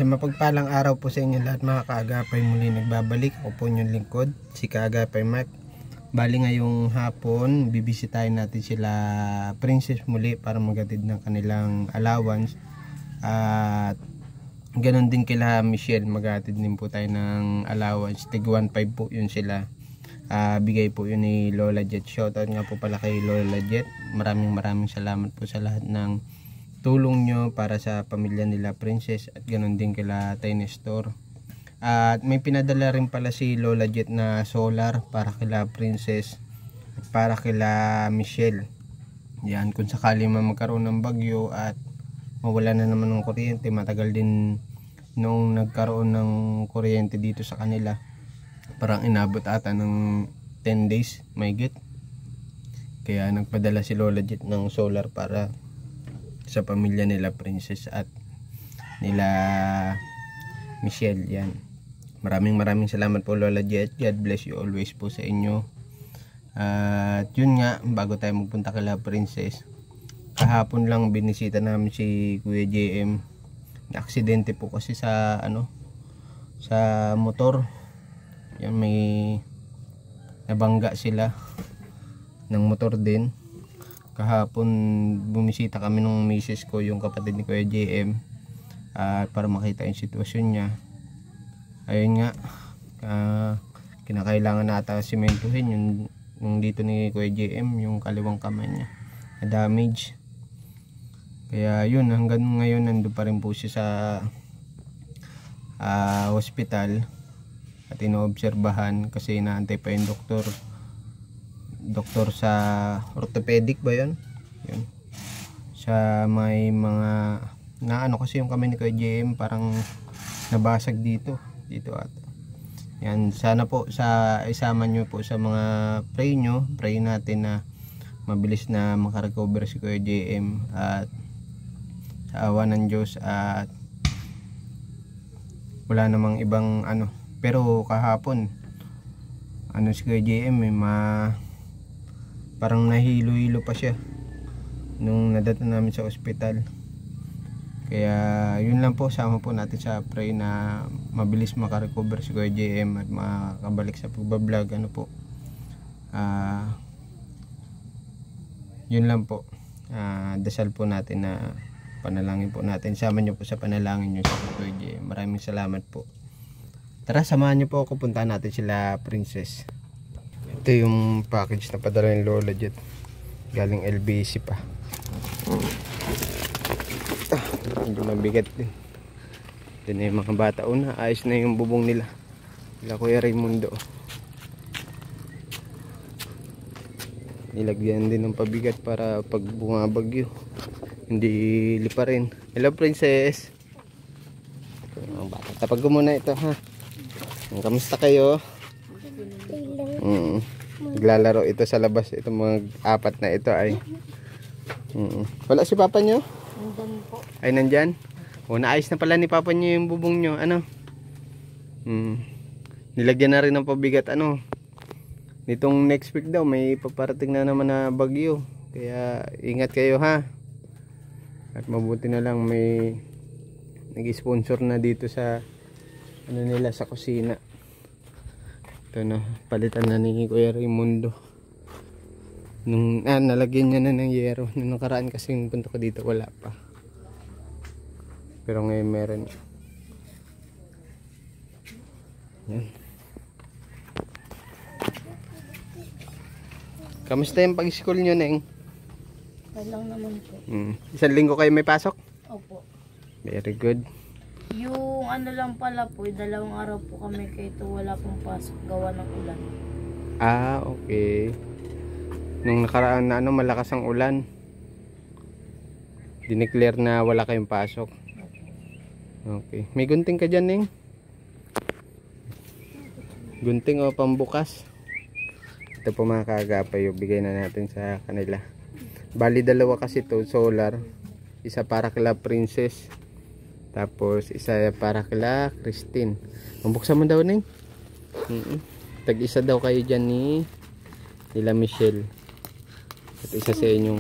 Sa mapagpalang araw po sa inyo lahat mga kaagapay, muli nagbabalik ako po inyong lingkod, si Kaagapay Mark. Bali ngayong hapon, bibisitahin natin sila Princess muli para maghatid ng kanilang allowance. At ganon din kila Michelle, maghatid din po tayo ng allowance. Tig 1.5 po yun sila. Bigay po yun ni Lola Jet. Shoutout nga po pala kay Lola Jet. Maraming salamat po sa lahat ng tulong nyo para sa pamilya nila Princess at ganon din kila Tiny Store. At may pinadala rin pala si Lola Jet na solar para kila Princess at para kila Michelle. Yan, kung sakali man magkaroon ng bagyo at mawala na naman ng kuryente, matagal din nung nagkaroon ng kuryente dito sa kanila. Parang inabot ata ng 10 days, may get. Kaya nagpadala si Lola Jet ng solar para sa pamilya nila Princess at nila Michelle. Yan. Maraming salamat po Lola Jet. God bless you always po sa inyo. At yun nga, bago tayo magpunta kila Princess, kahapon lang binisita namin si Kuya JM. Na-aksidente po kasi sa sa motor. Yan, may nabangga sila ng motor din. Kahapon bumisita kami ng misis ko, yung kapatid ni Kuya JM, para makita yung sitwasyon niya. Ayun nga, kinakailangan na ata simentuhin yung dito ni Kuya JM, yung kaliwang kamay niya na damage. Kaya yun, hanggang ngayon nandun pa rin po siya sa hospital at inoobserbahan kasi inaantay pa yung doktor sa orthopedic ba yun? Yun. Sa may mga kasi yung kamay ni Kuya JM parang nabasag dito at yan, sana po isama nyo po sa mga pray natin na mabilis na makarecover si Kuya JM at sa awa ng Diyos at wala namang ibang pero kahapon si Kuya JM parang nahilo-hilo pa siya nung nadata namin sa ospital. Kaya yun lang po, sama po natin sa pray na mabilis makarecover si Kuya JM at makabalik sa pagbablog. Yun lang po. Dasal po natin na panalangin po natin. Sama nyo po sa panalangin nyo sa Kuya JM. Maraming salamat po. Tara, samahan nyo po ako, punta natin sila Princess. Ito yung package na padala ng Lola Jet. Galing LBC pa. Medyo mabigat din. Ito na yung mga bata. Ayos na yung bubong nila Kuya Raimundo. Nilagyan din ng pabigat para pag bumabagyo hindi lipa rin. Hello Princess. Ang bata, tapag ko muna ito ha. Kamusta kayo? Naglalaro ito sa labas. Ito mga apat na ito ay wala si papa nyo? Nandun po. Ay nandyan? Naayos na pala ni papa nyo yung bubong nyo. Nilagyan na rin ng pabigat. Nitong next week daw may paparating na naman na bagyo. Kaya ingat kayo ha. At mabuti na lang may nag-sponsor na dito sa nila sa kusina. Ito na, palitan na ni Kuya Raimundo. Nung nalagyan niya na ng yero. Nung nakaraan kasi yung punta ko dito wala pa. Pero ngayon meron. Yan. Kamusta yung pag-school nyo, Neng? Lang naman po. Isang linggo kayo may pasok? Opo. Very good. Yung lang pala po, 2 araw po kami kahit wala pong pasok gawa ng ulan. Okay. Nung nakaraan na malakas ang ulan. Dineclare na wala kayong pasok. Okay. May gunting ka dyan, Neng? Gunting o pambukas? Ito po mga kaagapay, bigay na natin sa kanila. Bali 2 kasi to solar. Isa para kila Princess. Tapos isa para kila Christine. Mabuksan mo daw, Neng? Tag-isa daw kayo dyan nila Michelle. At isa sa inyong.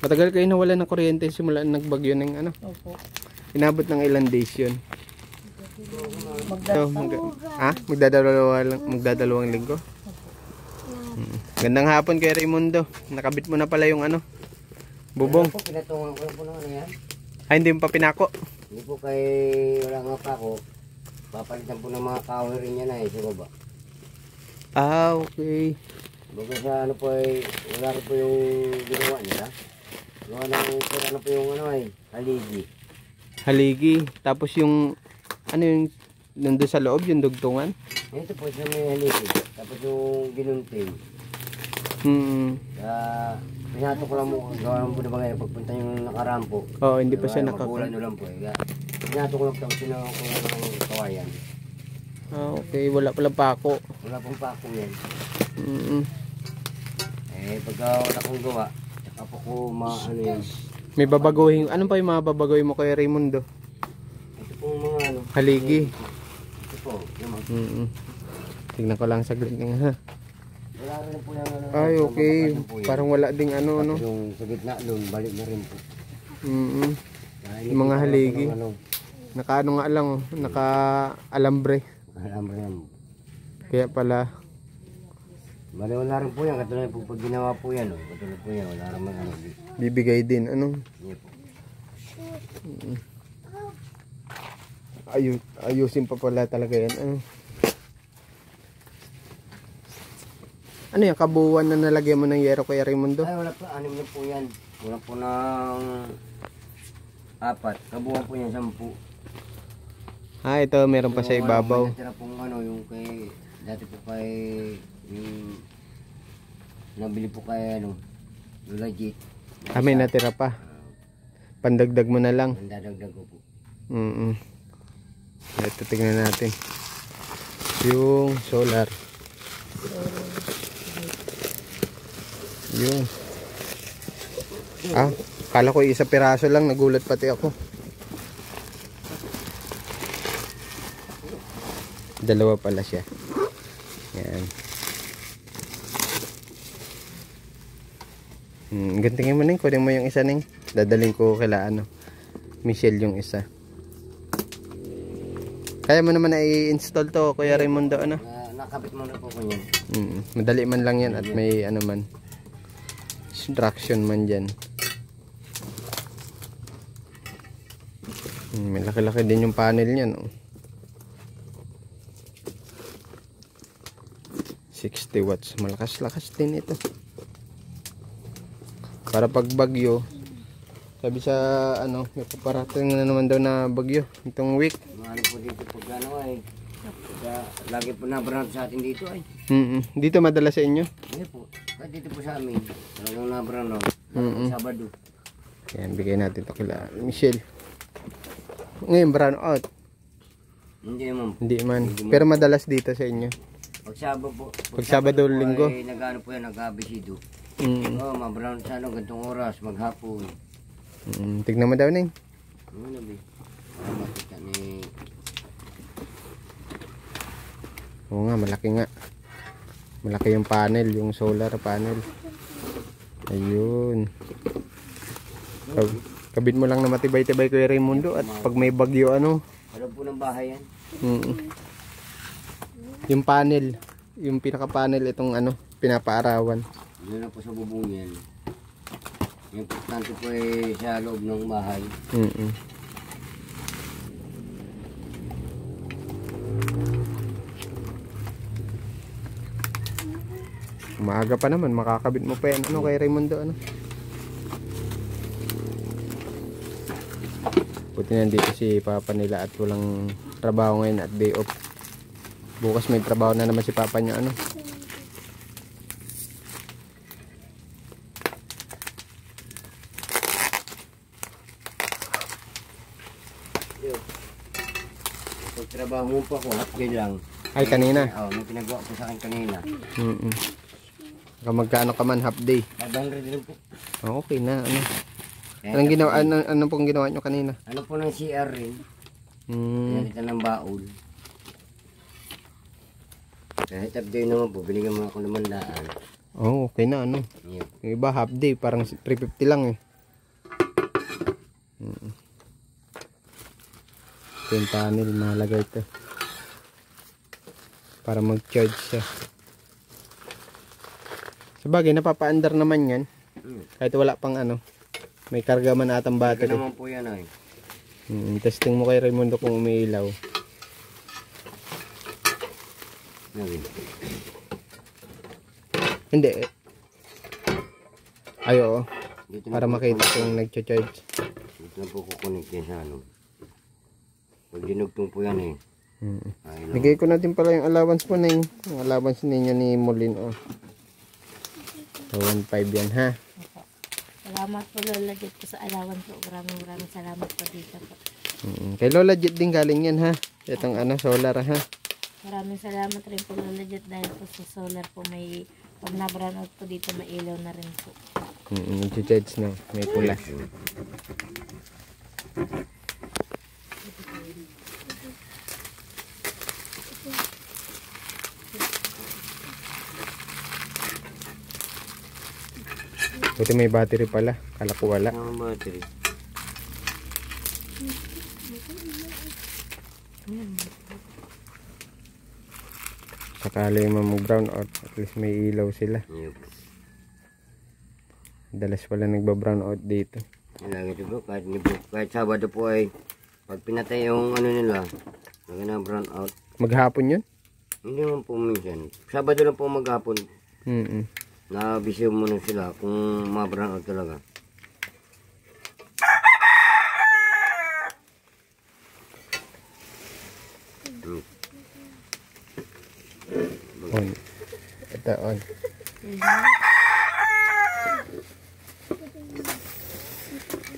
Matagal kayo nawala ng kuryente simula nagbagyo ng Opo. Inabot ng ilang days yun? So, magdadalawang linggo. Gandang hapon kay Raimundo. Nakabit mo na pala yung ano, bubong. Po, pinatungan ko lang po ng ano yan. Ay, hindi mo pa pinako. Hindi po kay wala nga pa ako. Papalitan po ng mga kahoy rin yan ay sa baba. Ah, okay. Baga sa ano po ay wala rin po yung ginawa nila. Gawa ng ano po yung ano ay haligi. Haligi. Tapos yung, ano yung, nandun sa loob, yung dugtungan. Ito po sa may haligi. Tapos yung ginunting. Pinato ko lang mo, gawa mo na ba ngayon pagpunta yung nakarampo. Oo, hindi pa siya Magulan nyo lang po eh. Pinato ko lang tapos sinawang ko ng kawayan. Ah, okay. Wala pala pako. Wala pong pako yan. Pagka wala kong gawa, tsaka po ko ano yan. May babaguhin. Anong pa yung mga babaguhin mo kay Raimundo? Ito pong mga ano. Haligi. Ito po. Tignan ko lang saglit nga ha. Wala rin po yung ano. Ay, okay. Parang wala ding ano, no? Yung sa gitna doon, balik na rin po. Yung mga haligi. Naka ano nga lang, oh. Naka alambre. Alambre yan. Kaya pala. Bali wala rin po yan. Katulad po pag ginawa po yan. Katulad po yan. Wala rin ano. Bibigay din. Ano? Yan po. Ayusin pa pala talaga yan. Ano yan? Kabuuan na nalagyan mo ng yero kay Raimundo? Ay wala po. 6 na po yan. Wala po ng 4. Kabuuan po yan 10. Ah, ito meron pa sa ibabaw. May natira pong ano, yung kay, dati po kay, yung, nabili po kay ano, yung legit. Ah, may natira pa. Pandagdag mo na lang. Pandadagdag ko po. Ito tingnan natin. Yung solar. Yung. Ah, kala ko isa piraso lang. Nagulat pati ako. Dalawa pala siya. Yan. Gantingin mo ning, kunin mo yung isa ning. Dadaling ko kila ano, Michelle yung isa. Kaya mo naman na i-install to, Kuya Raimundo, ano? Nakabit mo na po ko yan. Madali man lang yan at may ano man, instruction man dyan. May laki-laki din yung panel niyan, oh. 60 watts. Malakas-lakas din ito. Para pag bagyo, sabi sa ano, may paparating na naman daw na bagyo itong week. Ano po dito pag ano ay, lagi po nabarang sa atin dito ay. Dito madala sa inyo? Hindi po. Kahit dito po sa amin. Talagang nabarang no. Sabado. Yan, bigay natin ito kila Michelle. Ngayon brown out. Hindi naman. Hindi man. Pero madalas dito sa inyo. Pag Sabado po. Pag Sabado linggo. Ay nagano po yan, nag-abisido. Mabrown sa ano, gantong oras, maghapon. Tignan mo daw ning. Ano ba? Para makita ni... Oo nga, malaki nga. Malaki yung panel, yung solar panel. Ayun. Kabit mo lang na matibay-tibay Kuya Raimundo at pag may bagyo ano. Alam po ng bahay yan. Yung panel, yung pinaka-panel itong ano, pinapaarawan. Yun na po sa bubong yan. Yung importante po ay sa loob ng bahay. Maaga pa naman, makakabit mo pa yan. Ano kay Raimundo, ano? Buti nandito si Papa nila at walang trabaho ngayon at day off. Bukas may trabaho na naman si Papa niya, ano? Pagtrabaho mo po ako, half day lang. Ay, kanina? Oo, may pinagawa po sa akin kanina. Magkano ka man half day? 500 rin po. Okay na, ano? Anong ginawa, ano pong ginawa nyo kanina? Ano po ng CR rin? Pinalitan ng baul. Kahit half day naman po, binigyan mo ako ng 100. Oh, okay na, ano? Yep. Yung iba half day, parang 350 lang eh. Ito yung tunnel, mahalaga ito. Para mag-charge siya. Sabagay, napapaandar naman yan. Kahit wala pang ano. May karga man atang battery. Ito naman po yan ay. Testing mo kay Raimundo kung umiilaw. Hindi. Ay, oo. Para makita kung nag-charge. Dito na po kukunik yan sa ano. Pag dinugtong po yan eh. Bigay ko natin pala yung allowance mo na yung allowance ninyo ni Molin. Oh. So, 1.5 yan ha. Salamat po Lola Jet po sa allowance po. Maraming salamat po dito po. Kay Lola Jet din galing yan ha. Itong ano, solar ha. Maraming salamat rin po Lola Jet dahil po sa solar po may pag na-brown out po dito may ilaw na rin po. Nag-charge na. May pula. Buti may battery pala. Kala ko wala. Ang battery. Sakali mag-brown out, at least may ilaw sila. Yup. Dalas pala nagba-brown out dito. Lagi ito bro, kahit Sabado po ay pag pinatay yung ano nila, na brown out. Maghapon yun? Hindi naman po minsan. Sabado lang po maghapon. Na-busy muna sila kung ma-brown out talaga. On. Ito on.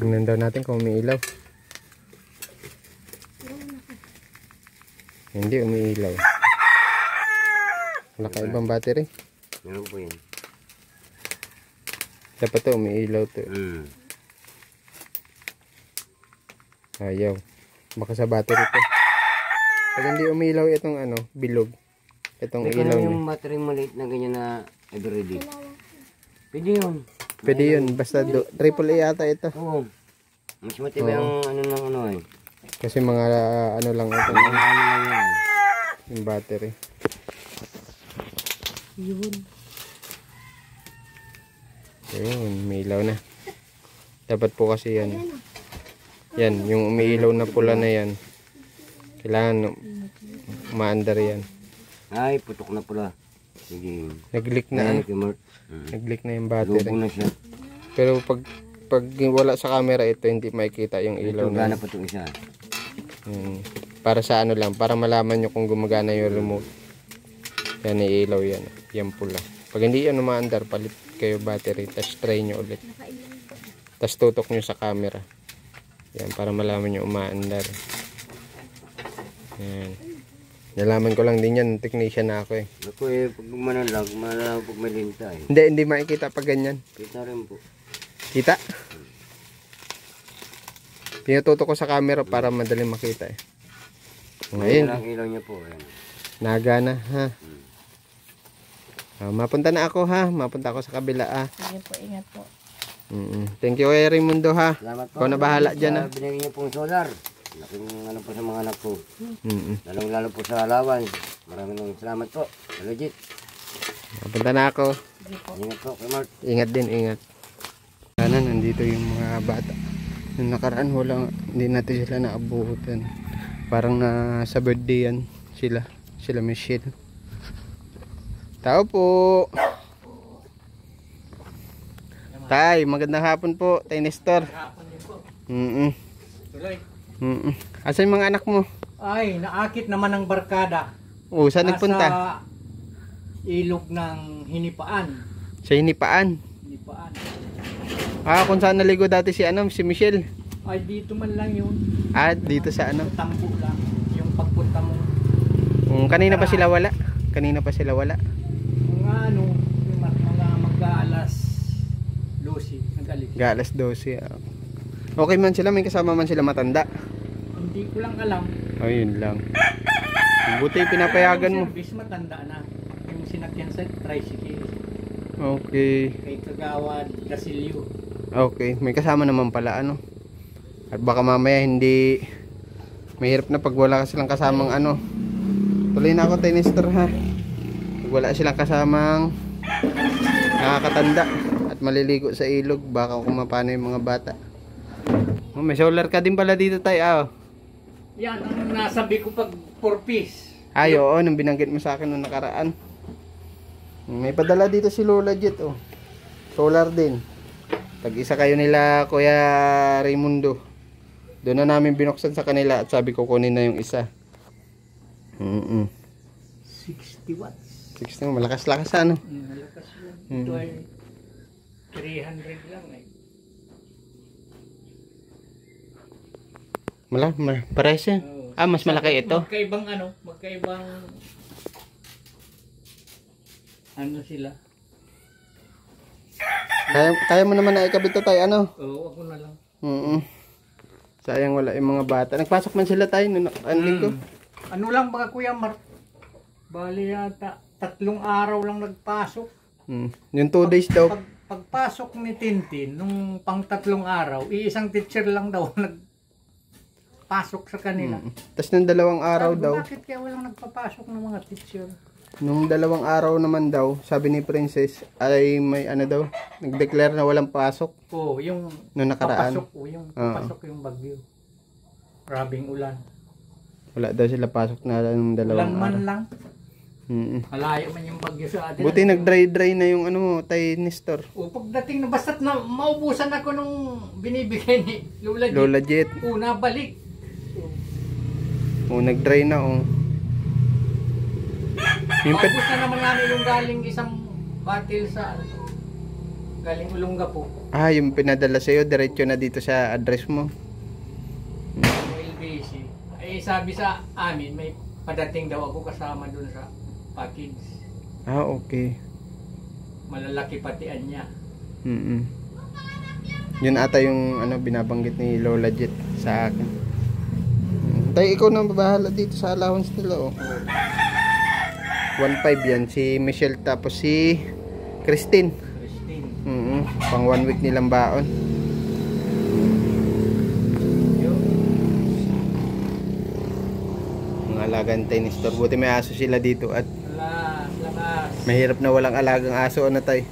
Tingnan daw natin kung umiilaw. Hindi umiilaw. Wala ka ibang battery. Meron po yan. Dapat to umiilaw to. Ayaw. Baka sa battery to. Pag hindi umiilaw itong ano, bilog. Itong May ilaw niya. yung battery maliit na ganyan na everyday. Pwede yun. Pwede yun. Basta triple A yata ito. Oo. Mas matibay ang ano ng ano eh. Kasi mga ano lang ito. Ano lang yan. Yung battery. Yun. Ayun, may ilaw na. Dapat po kasi yan. Yan, yung umiilaw na pula na yan. Kailangan maandar yan. Ay, putok na pula. Sige. Nag-leak na ano. Nag-leak na yung battery. Lubo na siya. Pero pag wala sa camera ito, hindi makikita yung ilaw Ito, na. gana pa itong isa. Para sa ano lang, para malaman nyo kung gumagana yung remote. Yan, ilaw yan. Yan pula. Pag hindi yan umaandar, palit kayo battery. Tapos try nyo ulit. Tapos tutok nyo sa camera. Yan, para malaman nyo umaandar. Yan. Nalaman ko lang din yan, technician na ako eh. Ako eh, pag gumana lang pag may linta eh. Hindi makikita pag ganyan. Kita rin po. Kita? Pinututo ko sa camera para madali makita eh. Ngayon, Ang ilaw niya po. Ayan. nagana ha. Mapunta na ako ha. Mapunta ako sa kabila ah. Sige po, ingat po. Thank you kay Raimundo ha. Salamat po. Ikaw na bahala dyan ha. Binigyan niyo pong solar. Laking ano po sa mga anak ko. Lalong-lalo po sa alawan. Maraming salamat po. Legit. Mapunta na ako. Sige po. Ingat po kay Mark. Ingat din, ingat. Sana nandito yung mga bata. Nung nakaraan wala, hindi natin sila naabutan. Parang sa birthday yan sila. Sila Michelle. Tao po. Tay, magandang hapon po. Tay Nestor. Asan yung mga anak mo? Ay, naakit naman ng barkada. Saan nagpunta? Sa ilog ng Hinipaan. Sa Hinipaan. Hinipaan. Kung saan naligo dati si si Michelle. Ay, dito man lang yun. Dito sa ano? Tambo lang. Yung pagpunta mo. Kanina pa sila wala. Kanina pa sila wala. Mga ano, mga mag-aalas 12. Nagalit. Alas 12. Okay man sila, may kasama man sila matanda. Hindi ko lang alam. Ayun lang. Buti pinapayagan mo. Yung service matanda na. Yung sinakyan sa tricycle. Okay. Kay Kagawad Gasilio. Okay, may kasama naman pala ano. At baka mamaya hindi Mahirap na pag wala silang kasamang ano. Tuloy na ako tayo Nestor ha. Pag wala silang kasamang nakakatanda at maliligo sa ilog, baka kung mapano yung mga bata. Oh, may solar ka din pala dito tayo. Ah. Yan ang nasabi ko pag 4 piece. Ay, oo, nung binanggit mo sa akin nung nakaraan. May padala dito si Lola Jet, oh. Solar din. Tag-isa kayo nila, Kuya Raimundo. Doon na namin binuksan sa kanila at sabi ko kunin na yung isa. 60 watts. 60, malakas-lakas ano. Malakas lang. Ito ay 300 lang eh. Pares yan. Ah, mas malaki ito. Magkaibang ano sila. Kaya mo naman na ikabit to tayo, ano? Oo, ako na lang. Sayang wala yung mga bata. Nagpasok man sila tayo nung ko. Ano lang baka Kuya Mark? Bali yata 3 araw lang nagpasok. Yung 2 days daw. Pagpasok ni Tintin nung pang 3 araw, iisang teacher lang daw nagpasok sa kanila. Tapos nung 2 araw daw. Bakit kaya walang nagpapasok ng mga teacher? Nung 2 araw naman daw, sabi ni Princess ay may ano daw, nag-declare na walang pasok. Oo, yung nung nakaraan. Papasok yung bagyo. Grabing ulan. Wala daw sila pasok na nung 2 araw. Ulan man lang. Malayo man yung bagyo sa atin. Buti nag-dry na yung ano mo, tay Nestor. O pagdating na basta't na maubusan ako nung binibigay ni Lola Jet. Lola Jet. O nabalik. O nag-dry na oh. Maubos na naman namin yung galing isang batil sa galing Olonga po. Ah, yung pinadala sa'yo, diretso na dito sa address mo. LBC. Eh sabi sa amin, may padating daw ako kasama dun sa package. Ah, okay. Malalaki patian niya. Yun ata yung ano, binabanggit ni Lola Jet sa akin. Tayo, ikaw na bahala dito sa allowance nila oh. 1.5 yan, si Michelle tapos si Christine. Pang 1 week nilang baon. Mga alagang tennis store. Buti may aso sila dito at mahirap na walang alagang aso ano tay.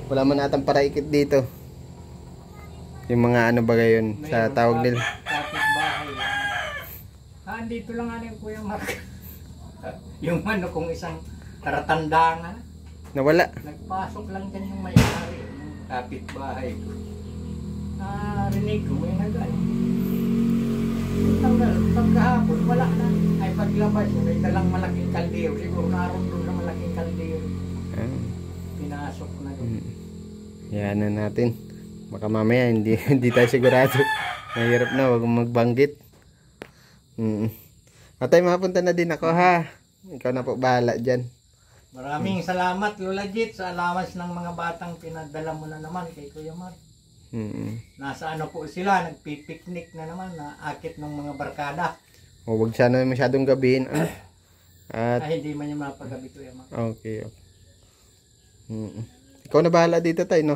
Wala man atang paraikit dito. Yung mga ano ba gayon sa tawag nila. Andito lang ano yung Kuya Mark. Yung ano kung isang taratanda nga. Nawala. Nagpasok lang dyan yung may-ari, yung kapitbahay ko. Rinig ko, may nagay. Pagkahapon, wala na. Ay paglabas, may dalang malaking kaldero. Siguro naroon doon sa malaking kaldero. Pinasok na doon. Yan na natin. Baka mamaya hindi tayo sigurado. Mahirap na, wag magbanggit. Atay, mapunta na din ako ha. Ikaw na po bahala dyan. Maraming salamat Lola Jet sa allowance ng mga batang pinadala mo na naman kay Kuya Mark. Nasa ano po sila, nagpipiknik na naman, naakit ng mga barkada. O wag sana masyadong gabihin. At Ay hindi man yung mapagabi Kuya Mark. okay. Ikaw na bahala dito tayo no.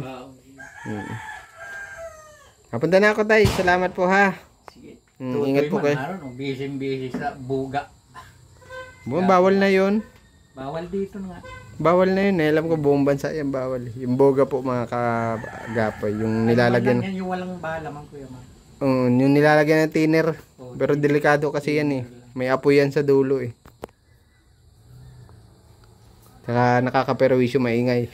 Mapunta na ako tayo. Salamat po ha. Sige. Ingat po kayo. Busy sa buga. Bawal na yon. Bawal dito nga. Bawal na yun eh. Alam ko buong bansa yan bawal. Yung boga po mga kagapay. Yung nilalagyan. Yan yung walang bala man Kuya Mark. Yung nilalagyan ng thinner. Pero delikado kasi yan eh. May apoy yan sa dulo eh. Saka nakakaperwisyo maingay.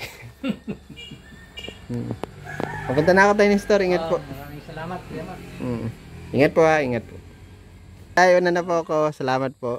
Papunta na ako tayo ng store. Ingat po. Maraming salamat Kuya Mark. Ingat po ha. Ingat po. Ay, una na po ako. Salamat po.